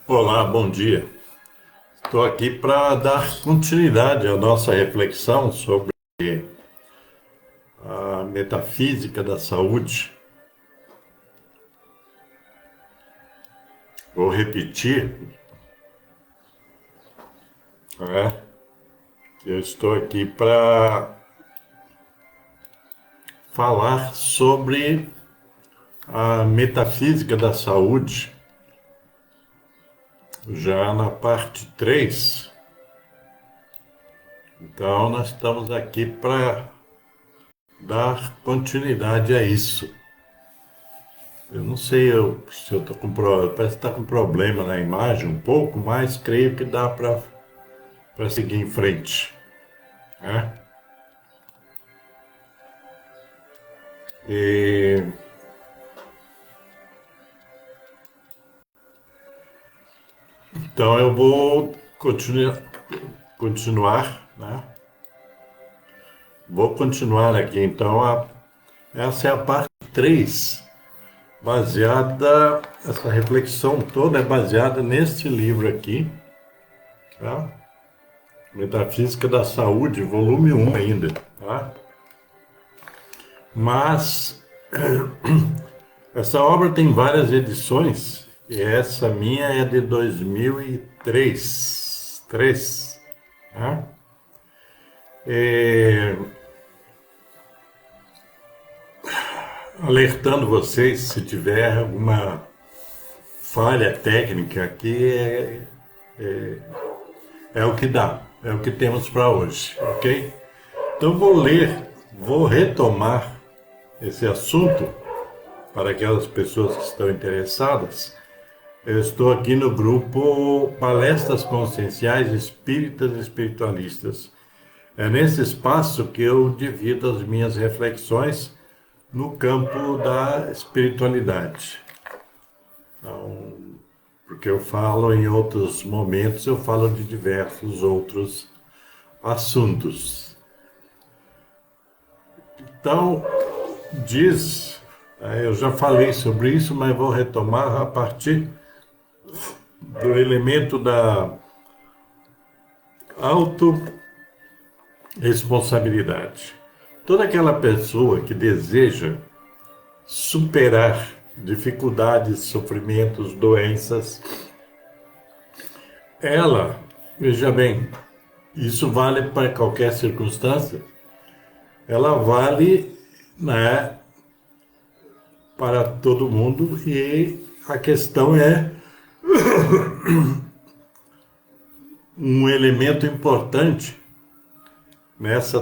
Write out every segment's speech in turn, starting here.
Olá, bom dia. Estou aqui para dar continuidade à nossa reflexão sobre a metafísica da saúde. Vou repetir, né? Eu estou aqui para falar sobre a metafísica da saúde, já na parte 3. Então, nós estamos aqui para dar continuidade a isso. Eu não sei se eu estou com problema, parece que está com problema na imagem um pouco, mas creio que dá para seguir em frente, né? E, então eu vou continuar, né? Vou continuar aqui. Então, essa é a parte 3, essa reflexão toda é baseada neste livro aqui, tá? Metafísica da Saúde, volume 1 ainda, tá? Mas essa obra tem várias edições, e essa minha é de 2003, tá? E, alertando vocês, se tiver alguma falha técnica aqui, é o que dá, é o que temos para hoje, ok? Então vou retomar esse assunto para aquelas pessoas que estão interessadas. Eu estou aqui no grupo Palestras Conscienciais Espíritas e Espiritualistas. É nesse espaço que eu divido as minhas reflexões no campo da espiritualidade. Então, porque eu falo em outros momentos, eu falo de diversos outros assuntos. Então, eu já falei sobre isso, mas vou retomar a partir do elemento da autorresponsabilidade. Toda aquela pessoa que deseja superar dificuldades, sofrimentos, doenças, veja bem, isso vale para qualquer circunstância, ela vale, né, para todo mundo, e a questão é um elemento importante nessa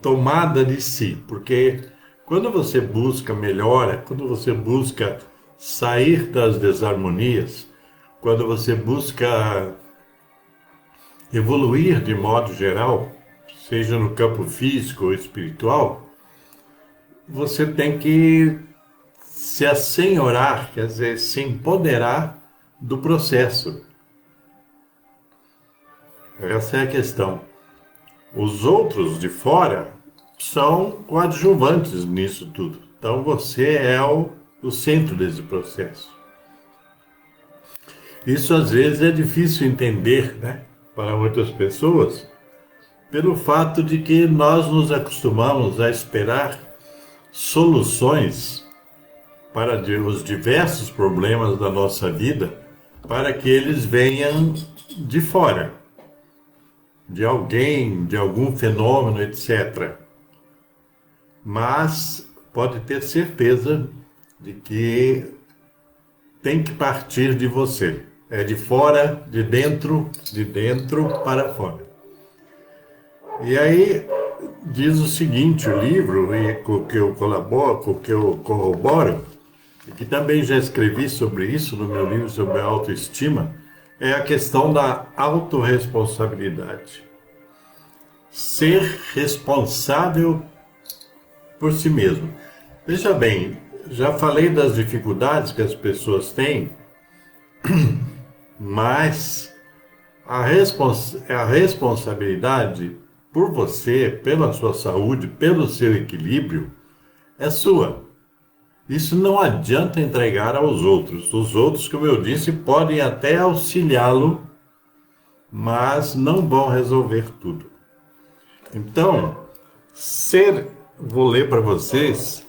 tomada de si, porque quando você busca melhora, quando você busca sair das desarmonias, quando você busca evoluir de modo geral, seja no campo físico ou espiritual, você tem que se assenhorar, quer dizer, se empoderar do processo. Essa é a questão. Os outros de fora são coadjuvantes nisso tudo. Então você é o centro desse processo. Isso às vezes é difícil entender, né, para muitas pessoas, pelo fato de que nós nos acostumamos a esperar soluções para os diversos problemas da nossa vida, para que eles venham de fora, de alguém, de algum fenômeno, etc. Mas pode ter certeza de que tem que partir de você. É de fora, de dentro para fora. E aí diz o seguinte, o livro, e com o que eu colaboro, com o que eu corroboro, e que também já escrevi sobre isso no meu livro sobre a autoestima, é a questão da autorresponsabilidade. Ser responsável por si mesmo. Veja bem, já falei das dificuldades que as pessoas têm, mas a responsabilidade por você, pela sua saúde, pelo seu equilíbrio, é sua. Isso não adianta entregar aos outros. Os outros, como eu disse, podem até auxiliá-lo, mas não vão resolver tudo. Então, vou ler para vocês,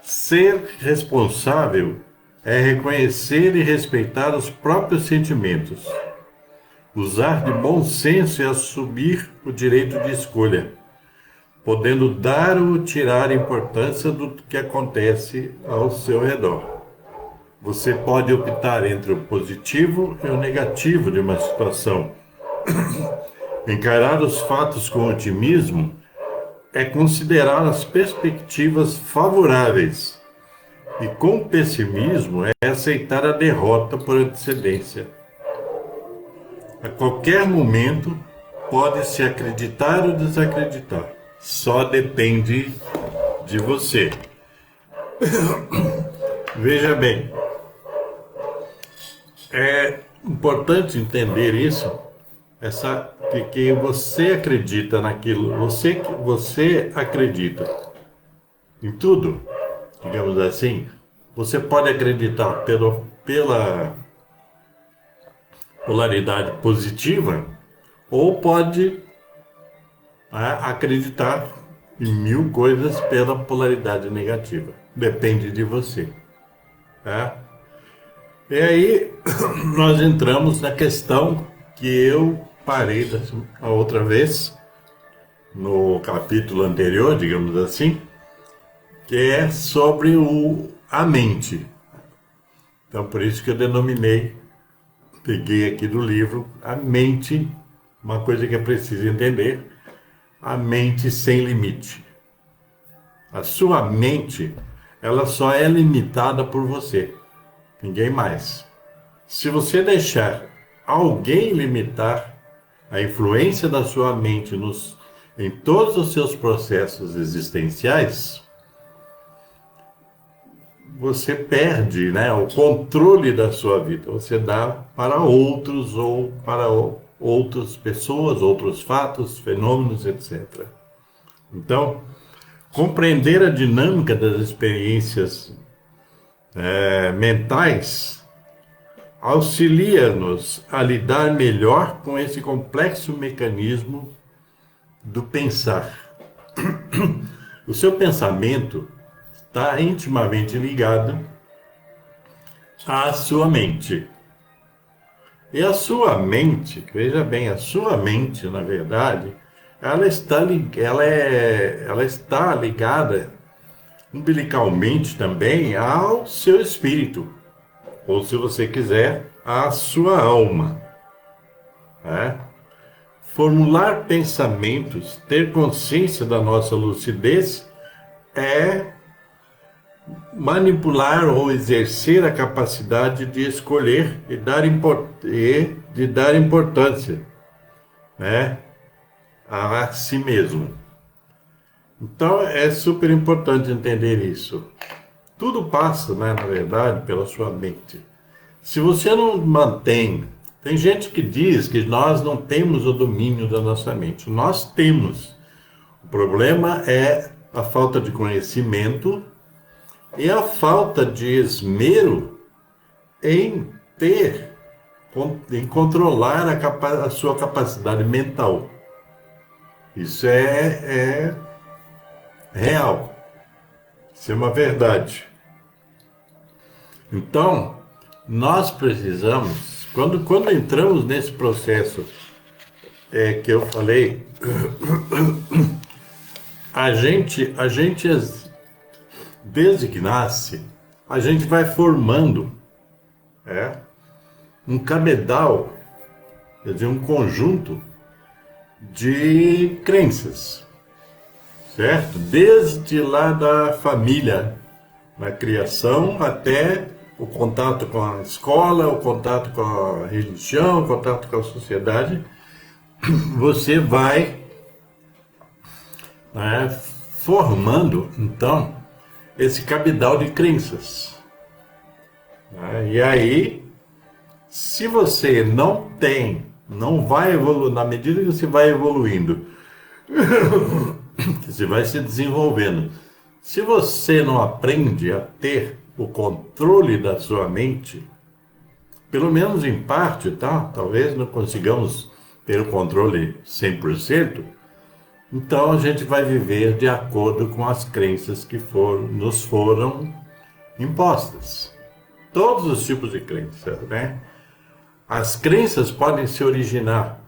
ser responsável é reconhecer e respeitar os próprios sentimentos, usar de bom senso e assumir o direito de escolha, podendo dar ou tirar importância do que acontece ao seu redor. Você pode optar entre o positivo e o negativo de uma situação. Encarar os fatos com otimismo é considerar as perspectivas favoráveis, e com pessimismo é aceitar a derrota por antecedência. A qualquer momento pode-se acreditar ou desacreditar. Só depende de você. Veja bem, é importante entender isso, que você acredita naquilo, você acredita em tudo, digamos assim. Você pode acreditar pela polaridade positiva, ou pode acreditar em 1000 coisas pela polaridade negativa. Depende de você. Tá? E aí nós entramos na questão que eu parei a outra vez, no capítulo anterior, digamos assim, que é sobre a mente. Então, por isso que eu peguei aqui do livro, a mente, uma coisa que é preciso entender, a mente sem limite. A sua mente, ela só é limitada por você, ninguém mais. Se você deixar alguém limitar a influência da sua mente em todos os seus processos existenciais, você perde, né, o controle da sua vida. Você dá para outros ou para outras pessoas, outros fatos, fenômenos, etc. Então, compreender a dinâmica das experiências mentais auxilia-nos a lidar melhor com esse complexo mecanismo do pensar. O seu pensamento está intimamente ligado à sua mente. E a sua mente, veja bem, a sua mente, na verdade, ela está ligada umbilicalmente também ao seu espírito, ou, se você quiser, à sua alma. Formular pensamentos, ter consciência da nossa lucidez é manipular ou exercer a capacidade de escolher e de dar importância, a si mesmo. Então é super importante entender isso. Tudo passa, na verdade, pela sua mente. Se você não mantém... Tem gente que diz que nós não temos o domínio da nossa mente. Nós temos. O problema é a falta de conhecimento e a falta de esmero em controlar a sua capacidade mental. Isso é real. Isso é uma verdade. Então, nós precisamos, quando entramos nesse processo que eu falei, a gente, desde que nasce, a gente vai formando um cabedal, quer dizer, um conjunto de crenças, certo? Desde lá da família, na criação, até o contato com a escola, o contato com a religião, o contato com a sociedade, você vai formando, então, esse cabedal de crenças. E aí, se você não vai evoluir, na medida que você vai evoluindo, você vai se desenvolvendo. Se você não aprende a ter o controle da sua mente, pelo menos em parte, tá? Talvez não consigamos ter o controle 100%, então a gente vai viver de acordo com as crenças que nos foram impostas. Todos os tipos de crenças, né? As crenças podem se originar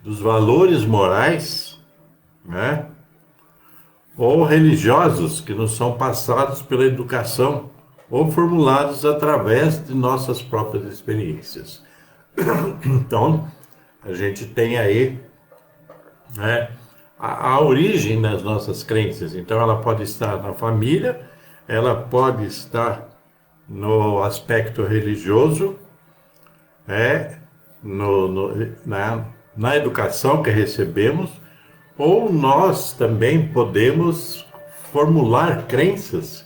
dos valores morais, né? Ou religiosos que nos são passados pela educação ou formulados através de nossas próprias experiências. Então, a gente tem aí, né, a origem das nossas crenças. Então, ela pode estar na família, ela pode estar no aspecto religioso, na educação que recebemos, ou nós também podemos formular crenças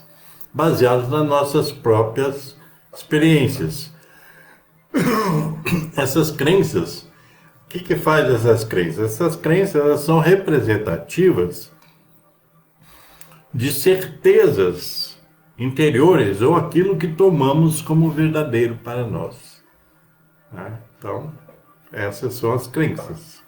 baseadas nas nossas próprias experiências. Essas crenças, o que faz essas crenças? Essas crenças, elas são representativas de certezas interiores ou aquilo que tomamos como verdadeiro para nós. Então, essas são as crenças.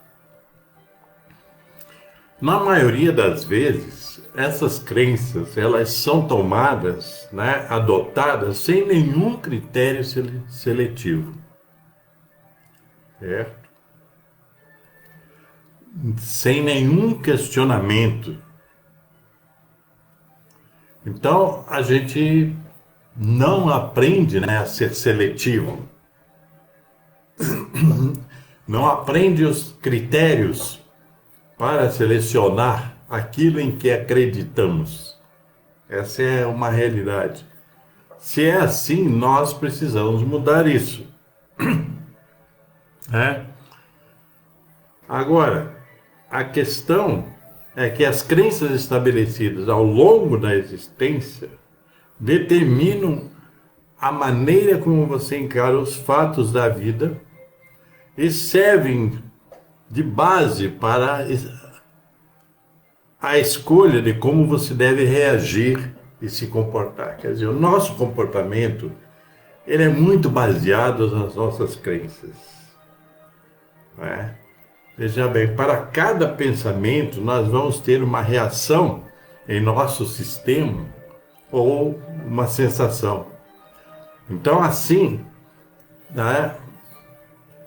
Na maioria das vezes, essas crenças, elas são tomadas, né, adotadas sem nenhum critério seletivo, certo? Sem nenhum questionamento. Então, a gente não aprende, né, a ser seletivo. Não aprende os critérios para selecionar aquilo em que acreditamos. Essa é uma realidade. Se é assim, nós precisamos mudar isso. Agora, a questão é que as crenças estabelecidas ao longo da existência determinam a maneira como você encara os fatos da vida e servem de base para a escolha de como você deve reagir e se comportar. Quer dizer, o nosso comportamento, ele é muito baseado nas nossas crenças. Veja bem, para cada pensamento nós vamos ter uma reação em nosso sistema ou uma sensação. Então, assim, né,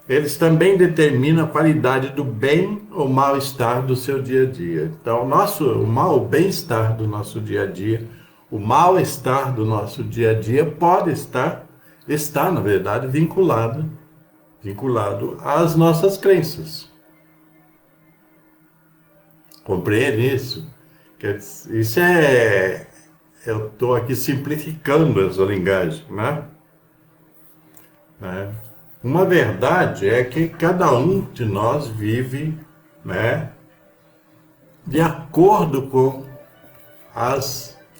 eles também determinam a qualidade do bem ou mal-estar do seu dia a dia. Então, o bem-estar do nosso dia a dia, o mal-estar do nosso dia a dia pode está, na verdade, vinculado às nossas crenças. Compreende isso? Isso eu estou aqui simplificando essa linguagem, né? Uma verdade é que cada um de nós vive, né, de acordo com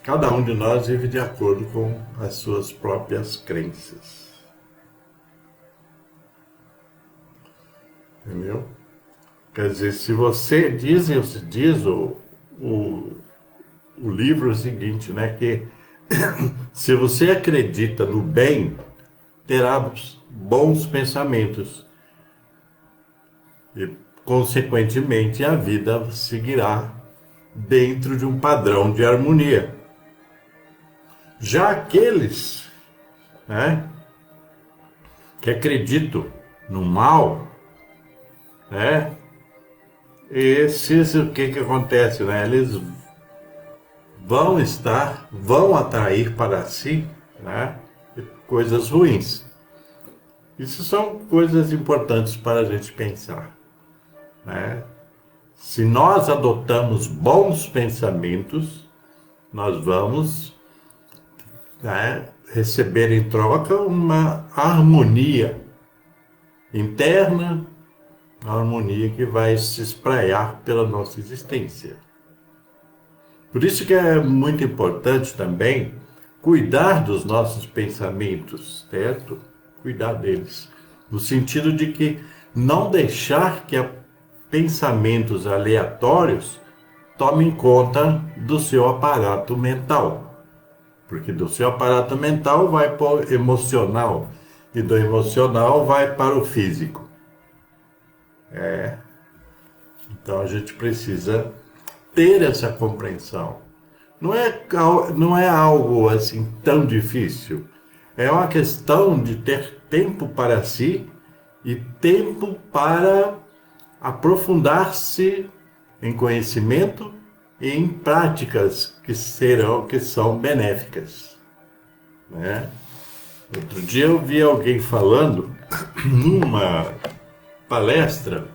cada um de nós vive de acordo com as suas próprias crenças. Entendeu? Quer dizer, se você diz o livro o seguinte, né, que se você acredita no bem, terá bons pensamentos e, consequentemente, a vida seguirá dentro de um padrão de harmonia. Já aqueles, né, que acreditam no mal, né, esses, o que acontece, né, eles vão atrair para si, né, coisas ruins. Isso são coisas importantes para a gente pensar, né? Se nós adotamos bons pensamentos, nós vamos, né, receber em troca uma harmonia interna, uma harmonia que vai se espraiar pela nossa existência. Por isso que é muito importante também cuidar dos nossos pensamentos, certo? Cuidar deles, no sentido de que não deixar que pensamentos aleatórios tome conta do seu aparato mental. Porque do seu aparato mental vai para o emocional. E do emocional vai para o físico. Então a gente precisa ter essa compreensão. Não é algo assim tão difícil. É uma questão de ter tempo para si e tempo para aprofundar-se em conhecimento e em práticas que são benéficas, né? Outro dia eu vi alguém falando numa palestra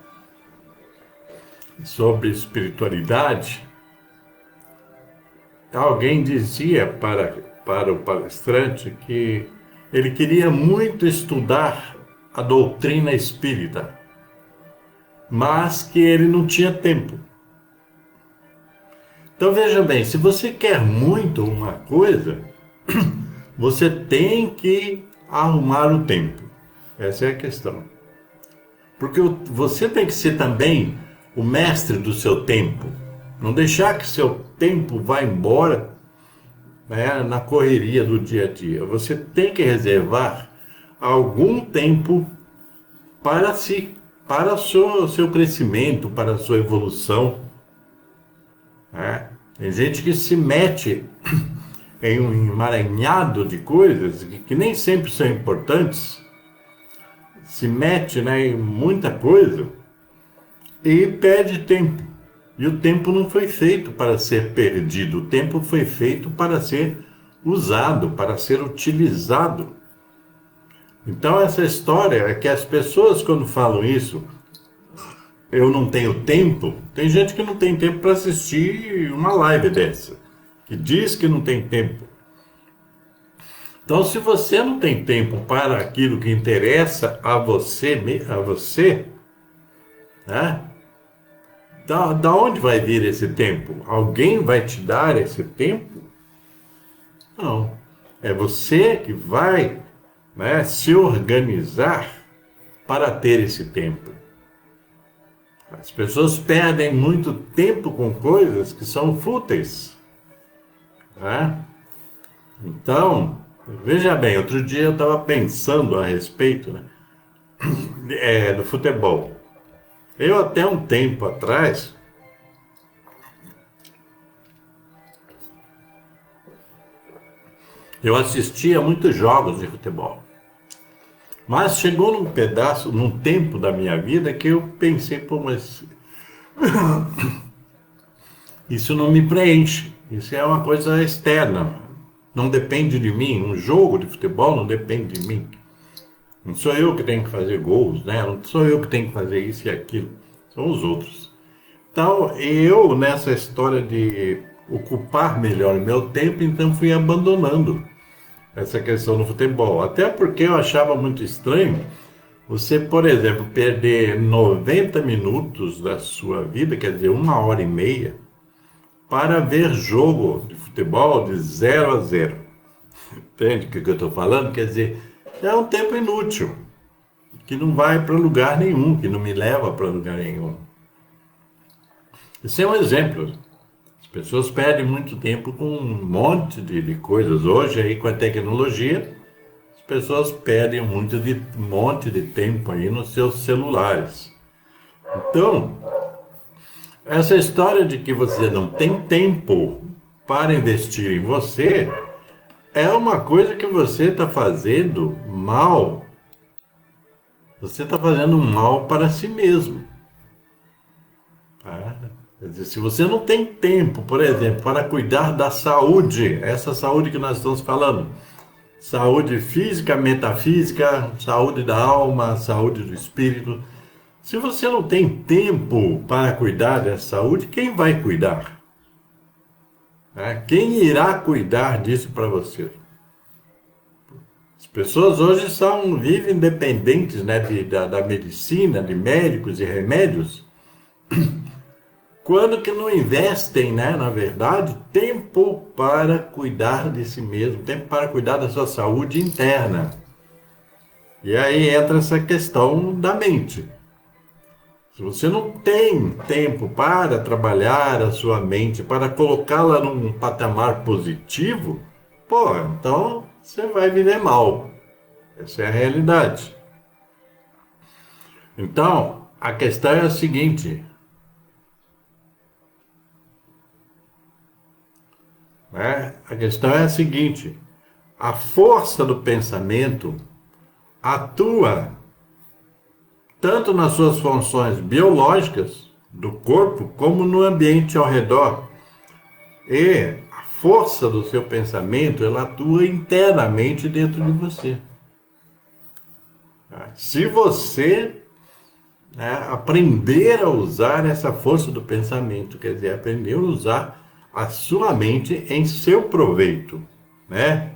sobre espiritualidade. Alguém dizia para o palestrante que ele queria muito estudar a doutrina espírita, mas que ele não tinha tempo. Então veja bem, se você quer muito uma coisa, você tem que arrumar o tempo. Essa é a questão. Porque você tem que ser também o mestre do seu tempo. Não deixar que seu tempo vá embora, né, na correria do dia a dia. Você tem que reservar algum tempo para si, para o seu crescimento, para a sua evolução. Né? Tem gente que se mete em um emaranhado de coisas que nem sempre são importantes, se mete, né, em muita coisa e perde tempo. E o tempo não foi feito para ser perdido, o tempo foi feito para ser usado, para ser utilizado. Então essa história é que as pessoas, quando falam isso, eu não tenho tempo, tem gente que não tem tempo para assistir uma live dessa, que diz que não tem tempo. Então, se você não tem tempo para aquilo que interessa a você, né? Da onde vai vir esse tempo? Alguém vai te dar esse tempo? Não. É você que vai, né, se organizar para ter esse tempo. As pessoas perdem muito tempo com coisas que são fúteis, né? Então, veja bem, outro dia eu estava pensando a respeito, né, do futebol. Eu até um tempo atrás, eu assistia muitos jogos de futebol. Mas chegou num tempo da minha vida que eu pensei, pô, mas isso não me preenche. Isso é uma coisa externa. Não depende de mim. Um jogo de futebol não depende de mim. Não sou eu que tenho que fazer gols, né? Não sou eu que tenho que fazer isso e aquilo. São os outros. Então, eu, nessa história de ocupar melhor o meu tempo, então fui abandonando essa questão do futebol. Até porque eu achava muito estranho você, por exemplo, perder 90 minutos da sua vida, quer dizer, 1 hora e meia, para ver jogo de futebol de 0 a 0. Entende o que eu estou falando? Quer dizer, é um tempo inútil, que não vai para lugar nenhum, que não me leva para lugar nenhum. Esse é um exemplo. As pessoas perdem muito tempo com um monte de coisas. Hoje, aí, com a tecnologia, as pessoas perdem um monte de tempo aí nos seus celulares. Então, essa história de que você não tem tempo para investir em você é uma coisa que você está fazendo mal. Você está fazendo mal para si mesmo. Tá? Quer dizer, se você não tem tempo, por exemplo, para cuidar da saúde, essa saúde que nós estamos falando, saúde física, metafísica, saúde da alma, saúde do espírito, se você não tem tempo para cuidar dessa saúde, quem vai cuidar? Quem irá cuidar disso para você? As pessoas hoje vivem dependentes, né, da medicina, de médicos e remédios, quando que não investem, né, na verdade, tempo para cuidar de si mesmo, tempo para cuidar da sua saúde interna. E aí entra essa questão da mente. Se você não tem tempo para trabalhar a sua mente, para colocá-la num patamar positivo, pô, então você vai viver mal. Essa é a realidade. Então, a questão é a seguinte, né? A questão é a seguinte: a força do pensamento atua tanto nas suas funções biológicas do corpo, como no ambiente ao redor. E a força do seu pensamento, ela atua internamente dentro de você. Se você, né, aprender a usar essa força do pensamento, quer dizer, aprender a usar a sua mente em seu proveito, né?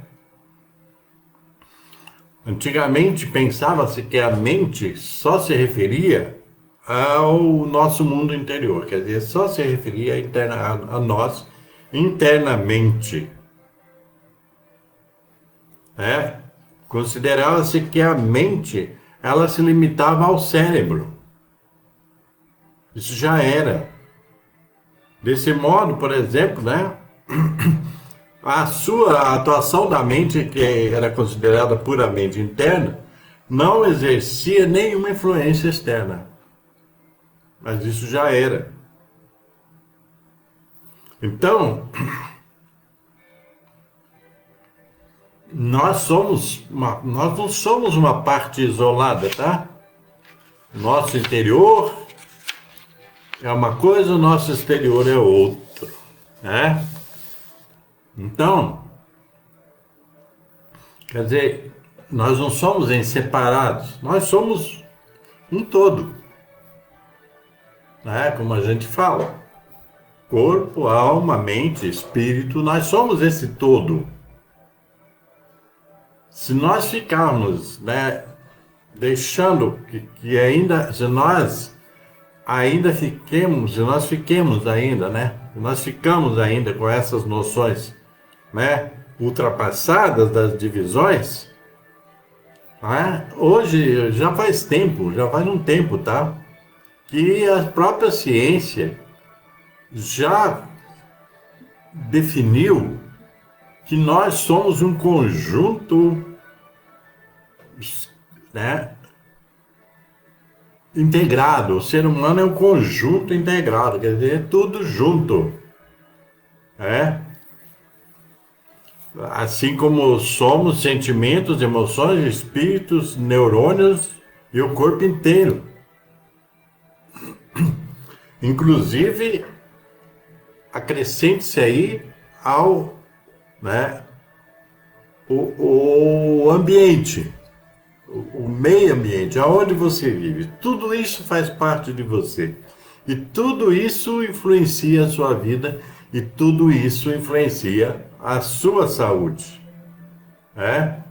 Antigamente pensava-se que a mente só se referia ao nosso mundo interior, quer dizer, só se referia a nós internamente, né? Considerava-se que a mente, ela se limitava ao cérebro. Isso já era. Desse modo, por exemplo, né? A atuação da mente, que era considerada puramente interna, não exercia nenhuma influência externa. Mas isso já era. Então, nós não somos uma parte isolada, tá? Nosso interior é uma coisa, o nosso exterior é outro, né? Então, quer dizer, nós não somos em separados, nós somos um todo, né? Como a gente fala, corpo, alma, mente, espírito, nós somos esse todo. Se nós ficarmos, né, deixando que ainda, se nós fiquemos ainda, né? Nós ficamos ainda com essas noções, né, ultrapassadas das divisões, né? Hoje já faz um tempo, tá? Que a própria ciência já definiu que nós somos um conjunto, né, integrado. O ser humano é um conjunto integrado, quer dizer, é tudo junto, né? Assim como somos sentimentos, emoções, espíritos, neurônios e o corpo inteiro. Inclusive, acrescente-se aí ao, né, o ambiente, o meio ambiente, aonde você vive. Tudo isso faz parte de você. E tudo isso influencia a sua vida e tudo isso influencia a sua saúde. Né?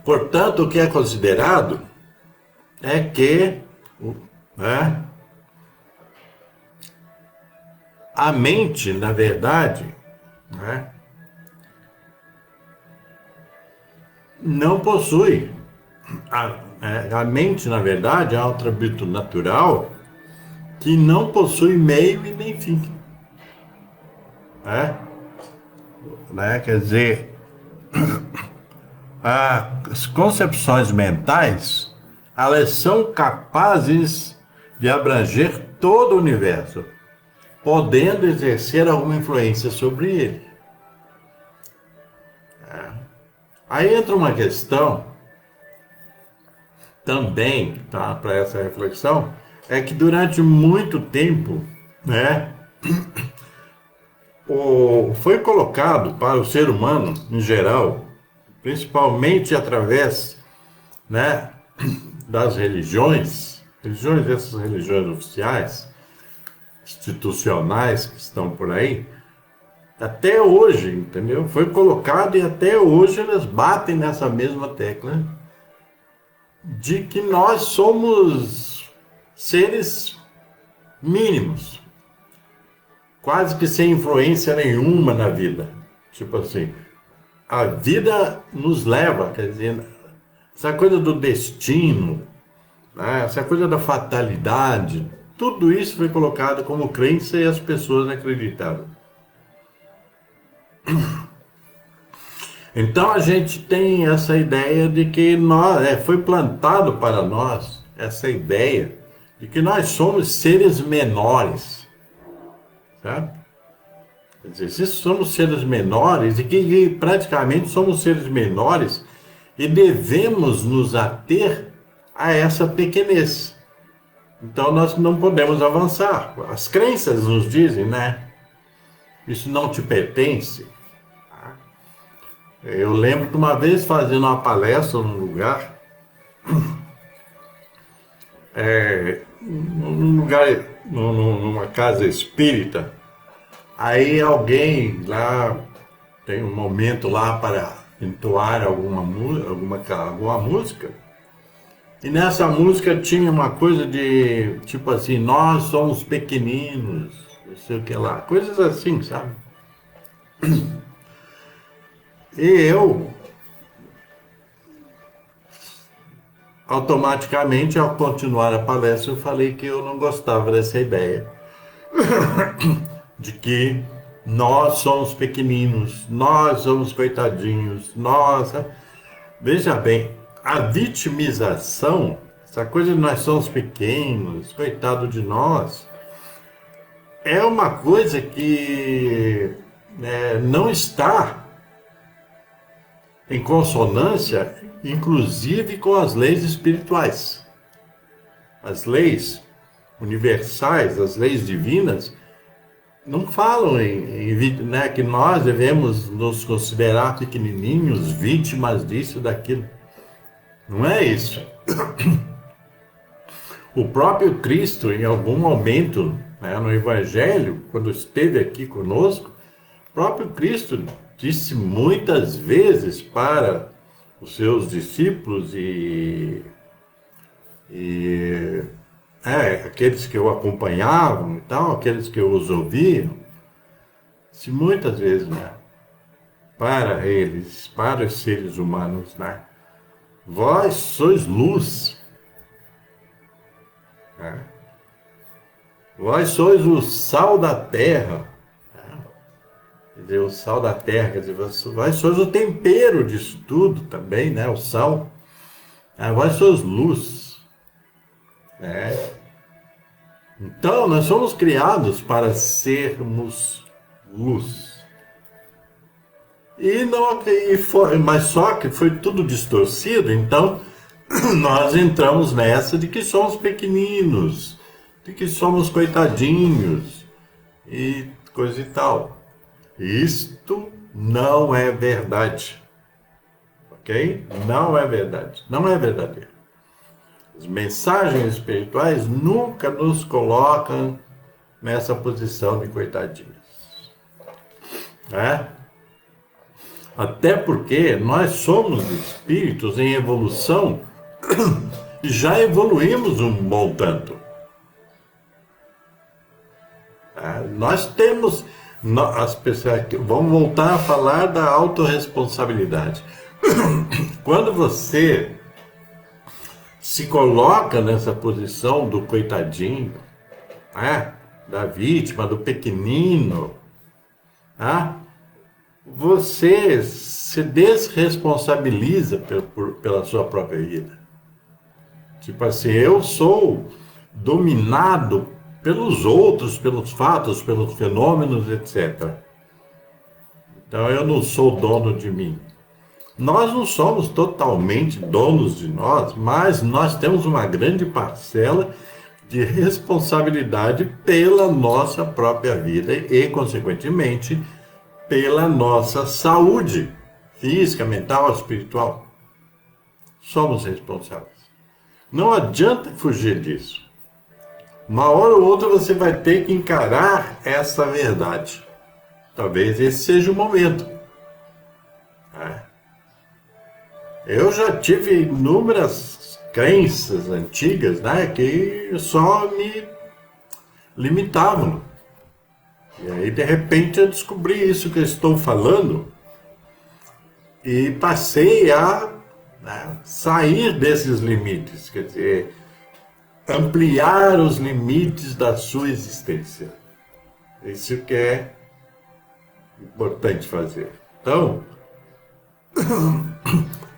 Portanto, o que é considerado é que, né, a mente, na verdade, né, não possui. A mente, na verdade, é um atributo natural que não possui meio e nem fim. Né? Quer dizer, as concepções mentais, elas são capazes de abranger todo o universo, podendo exercer alguma influência sobre ele. Aí entra uma questão também, tá, para essa reflexão, é que durante muito tempo, né, foi colocado para o ser humano em geral, principalmente através, né, das essas religiões oficiais, institucionais que estão por aí, até hoje, entendeu? Foi colocado e até hoje elas batem nessa mesma tecla de que nós somos seres mínimos, quase que sem influência nenhuma na vida. Tipo assim, a vida nos leva, quer dizer, essa coisa do destino, né? Essa coisa da fatalidade, tudo isso foi colocado como crença e as pessoas acreditaram. Então a gente tem essa ideia de que foi plantado para nós essa ideia de que nós somos seres menores, certo? Quer dizer, se somos seres menores e que praticamente somos seres menores e devemos nos ater a essa pequenez. Então nós não podemos avançar. As crenças nos dizem, né? Isso não te pertence. Eu lembro que uma vez fazendo uma palestra num lugar, numa casa espírita, aí alguém lá tem um momento lá para entoar alguma música, e nessa música tinha uma coisa de tipo assim, nós somos pequeninos, não sei o que lá, coisas assim, sabe? E eu automaticamente, ao continuar a palestra, eu falei que eu não gostava dessa ideia de que nós somos pequeninos, nós somos coitadinhos, nós... Veja bem, a vitimização, essa coisa de nós somos pequenos, coitado de nós, é uma coisa que não está em consonância, inclusive com as leis espirituais. As leis universais, as leis divinas, não falam que nós devemos nos considerar pequenininhos, vítimas disso, daquilo. Não é isso. O próprio Cristo, em algum momento, no Evangelho, quando esteve aqui conosco, o próprio Cristo disse muitas vezes para os seus discípulos e aqueles que o acompanhavam e tal, aqueles que os ouviam, disse muitas vezes, né, para eles, para os seres humanos, né, vós sois luz, né, vós sois o sal da terra. Quer dizer, o sal da terra, quer dizer, vós sois o tempero disso tudo também, né? O sal. Vós sois luz. Então, nós somos criados para sermos luz. Mas só que foi tudo distorcido, então nós entramos nessa de que somos pequeninos, de que somos coitadinhos e coisa e tal. Isto não é verdade, ok? Não é verdade, não é verdadeiro. As mensagens espirituais nunca nos colocam nessa posição de coitadinhos, né? Até porque nós somos espíritos em evolução e já evoluímos um bom tanto. Nós temos... As pessoas vão voltar a falar da autorresponsabilidade. Quando você se coloca nessa posição do coitadinho, da vítima, do pequenino, você se desresponsabiliza pela sua própria vida. Tipo assim, eu sou dominado pelos outros, pelos fatos, pelos fenômenos, etc. Então eu não sou dono de mim. Nós não somos totalmente donos de nós, mas nós temos uma grande parcela de responsabilidade pela nossa própria vida e, consequentemente, pela nossa saúde física, mental, espiritual. Somos responsáveis. Não adianta fugir disso. Uma hora ou outra você vai ter que encarar essa verdade. Talvez esse seja o momento. Eu já tive inúmeras crenças antigas, que só me limitavam. E aí, de repente, eu descobri isso que eu estou falando e passei a né? Sair desses limites, quer dizer, ampliar os limites da sua existência. Isso que é importante fazer. Então,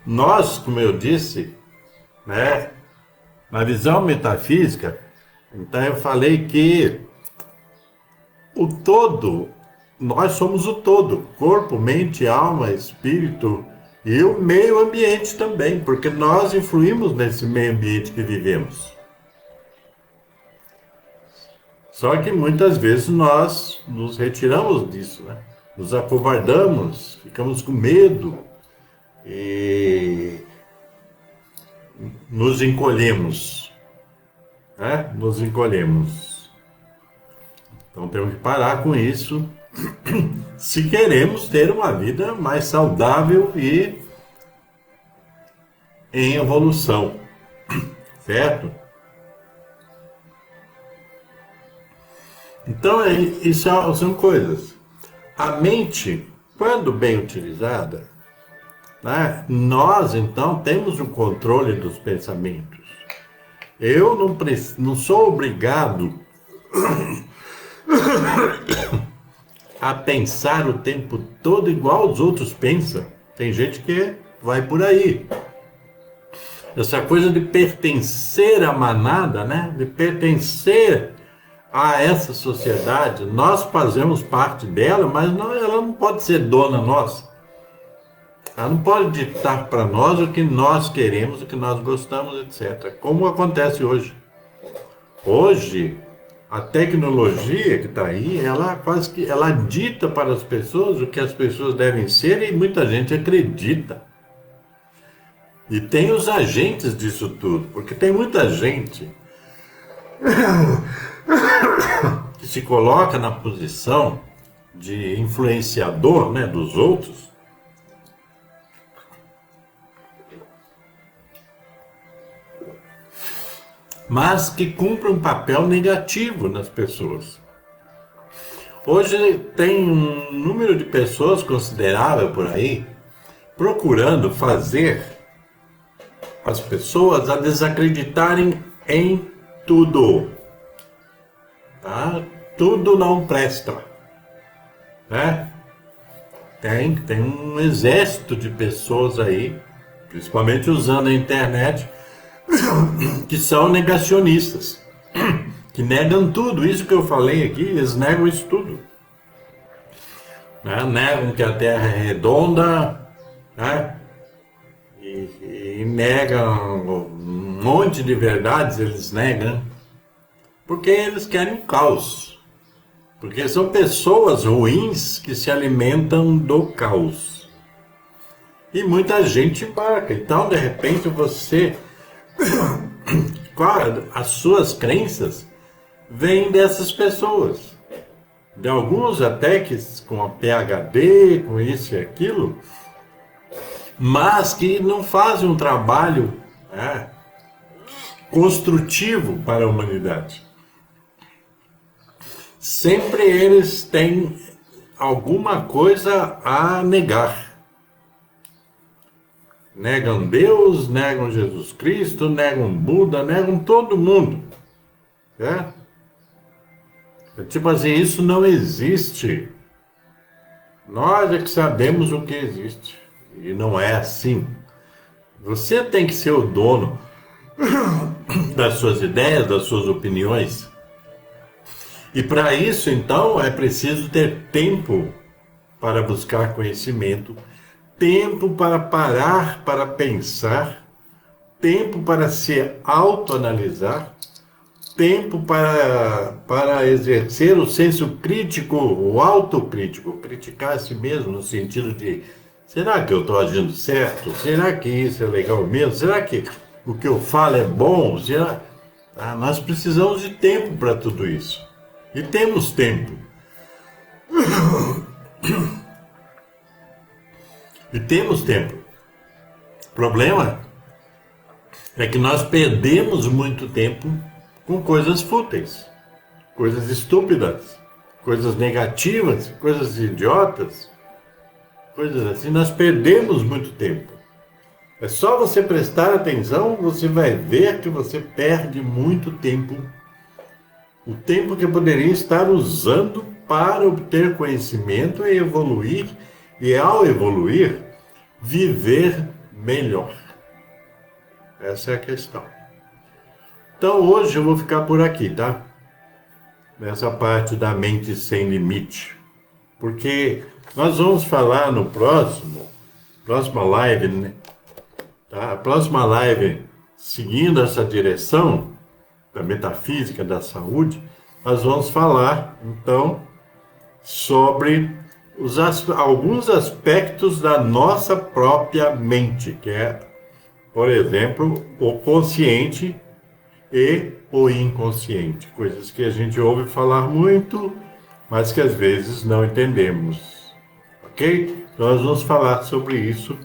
nós, como eu disse, né, na visão metafísica, então eu falei que o todo, nós somos o todo, corpo, mente, alma, espírito e o meio ambiente também, porque nós influímos nesse meio ambiente que vivemos. Só que muitas vezes nós nos retiramos disso, né? Nos acovardamos, ficamos com medo e nos encolhemos, né? Nos encolhemos. Então temos que parar com isso se queremos ter uma vida mais saudável e em evolução, certo? Então, isso são coisas. A mente, quando bem utilizada, né, nós, então, temos o controle dos pensamentos. Eu não sou obrigado a pensar o tempo todo igual os outros pensam. Tem gente que vai por aí. Essa coisa de pertencer à manada, né, de pertencer a essa sociedade, nós fazemos parte dela, mas ela não pode ser dona nossa. Ela não pode ditar para nós o que nós queremos, o que nós gostamos, etc. Como acontece hoje. Hoje, a tecnologia que está aí, ela dita para as pessoas o que as pessoas devem ser e muita gente acredita. E tem os agentes disso tudo, porque tem muita gente que se coloca na posição de influenciador, né, dos outros, mas que cumpre um papel negativo nas pessoas. Hoje tem um número de pessoas considerável por aí procurando fazer as pessoas a desacreditarem em tudo. Tá? Tudo não presta, né? Tem um exército de pessoas aí, principalmente usando a internet, que são negacionistas, que negam tudo. Isso que eu falei aqui, eles negam isso tudo, né? Negam que a Terra é redonda, né? E negam um monte de verdades, eles negam. Porque eles querem caos. Porque são pessoas ruins que se alimentam do caos. E muita gente embarca. Então, de repente, você... as suas crenças vêm dessas pessoas. De alguns até que com a PhD, com isso e aquilo, mas que não fazem um trabalho, né, construtivo para a humanidade. Sempre eles têm alguma coisa a negar. Negam Deus, negam Jesus Cristo, negam Buda, negam todo mundo. É? Tipo assim, isso não existe. Nós é que sabemos o que existe. E não é assim. Você tem que ser o dono das suas ideias, das suas opiniões. E para isso, então, é preciso ter tempo para buscar conhecimento, tempo para parar, para pensar, tempo para se autoanalisar, tempo para exercer o senso crítico, o autocrítico, criticar a si mesmo no sentido de: será que eu estou agindo certo? Será que isso é legal mesmo? Será que o que eu falo é bom? Nós precisamos de tempo para tudo isso. E temos tempo. E temos tempo. O problema é que nós perdemos muito tempo com coisas fúteis, coisas estúpidas, coisas negativas, coisas idiotas, coisas assim. Nós perdemos muito tempo. É só você prestar atenção, você vai ver que você perde muito tempo. O tempo que poderia estar usando para obter conhecimento e evoluir, e ao evoluir, viver melhor. Essa é a questão. Então hoje eu vou ficar por aqui, tá? Nessa parte da mente sem limite. Porque nós vamos falar no próxima live, né? Tá? A próxima live, seguindo essa direção da metafísica da saúde, nós vamos falar, então, sobre alguns aspectos da nossa própria mente, que é, por exemplo, o consciente e o inconsciente, coisas que a gente ouve falar muito, mas que às vezes não entendemos, ok? Então nós vamos falar sobre isso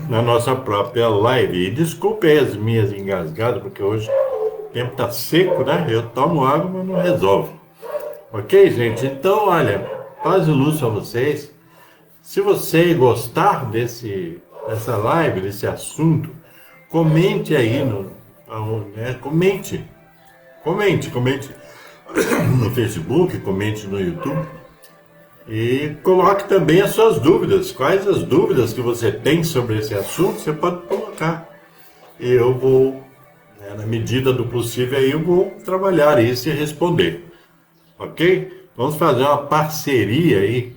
na nossa própria live. E desculpe as minhas engasgadas, porque hoje o tempo está seco, né? Eu tomo água, mas não resolve. Ok, gente? Então, olha, paz e luz a vocês. Se você gostar dessa live, desse assunto, comente aí comente no Facebook, comente no YouTube e coloque também as suas dúvidas. Quais as dúvidas que você tem sobre esse assunto, você pode colocar. E eu vou, na medida do possível, aí eu vou trabalhar isso e responder. Ok? Vamos fazer uma parceria aí,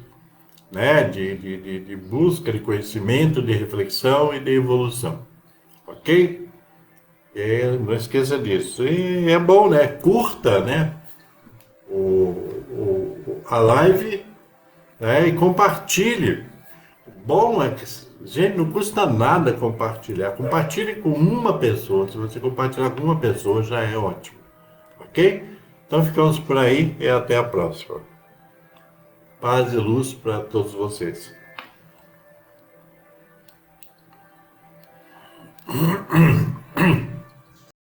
né, de busca de conhecimento, de reflexão e de evolução. Ok? Não esqueça disso. E é bom, né? Curta, né? A live, né? E compartilhe. O bom é que, gente, não custa nada compartilhar. Compartilhe com uma pessoa. Se você compartilhar com uma pessoa, já é ótimo. Ok? Então ficamos por aí e até a próxima. Paz e luz para todos vocês.